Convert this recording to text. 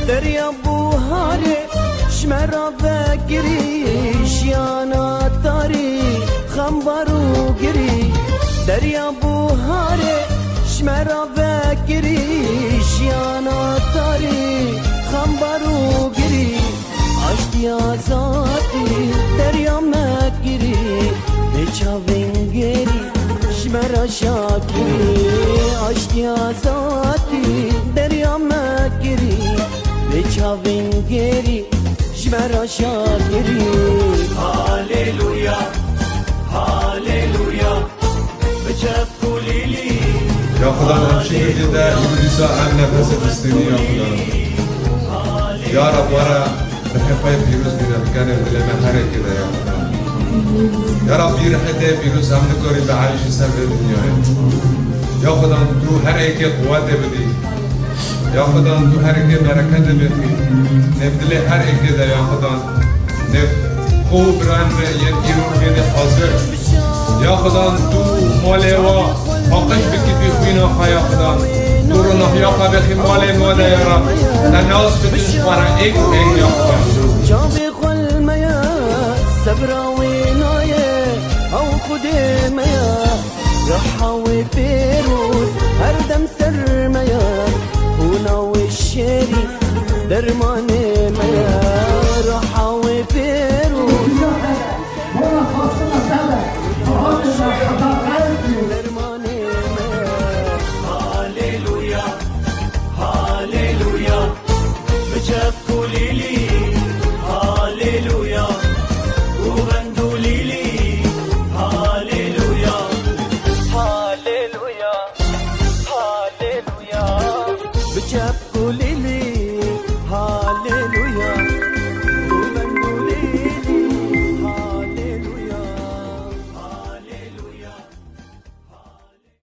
دریا بوهاره شمرا بگیریش یانا تاری خمبارو گیری دریا بوهاره شمرا بگیریش یانا تاری خمبارو گیری عشقی آزادی دریا مگیری بچاوینگیری شمرا شاکری عشقی آزادی دریا مگیری بچاوینگیری شمرا شاکری هاليلويا هاليلويا بجاب كوليلي يا خدا نمشي جدا إبليسا عن نفس فلسطيني يا خدا يا رب ورا بحفاي فيروس بنا بكان لما حرق كده يا خدا يا رب يرحده فيروس هم نكوري بعيش سبب الدنيا يا خدا تو حرق قوات بدي يا خدا تو حرق بركة بدي نبدل حرق كده يا خدا نب خوب رن ينكرون بيد حاضر يا خدا تو ماله و حقش بكتي خوينا يا خدا تو نحيا قبخي ماله ماذا يا رب الناس بتشفر ايك يا خدا جابي خل ميا صبرا وينايه او خدي ميا رحاوي بيروز هردم سر ميا وناوي الشيري درماني ميا رحاوي بيروز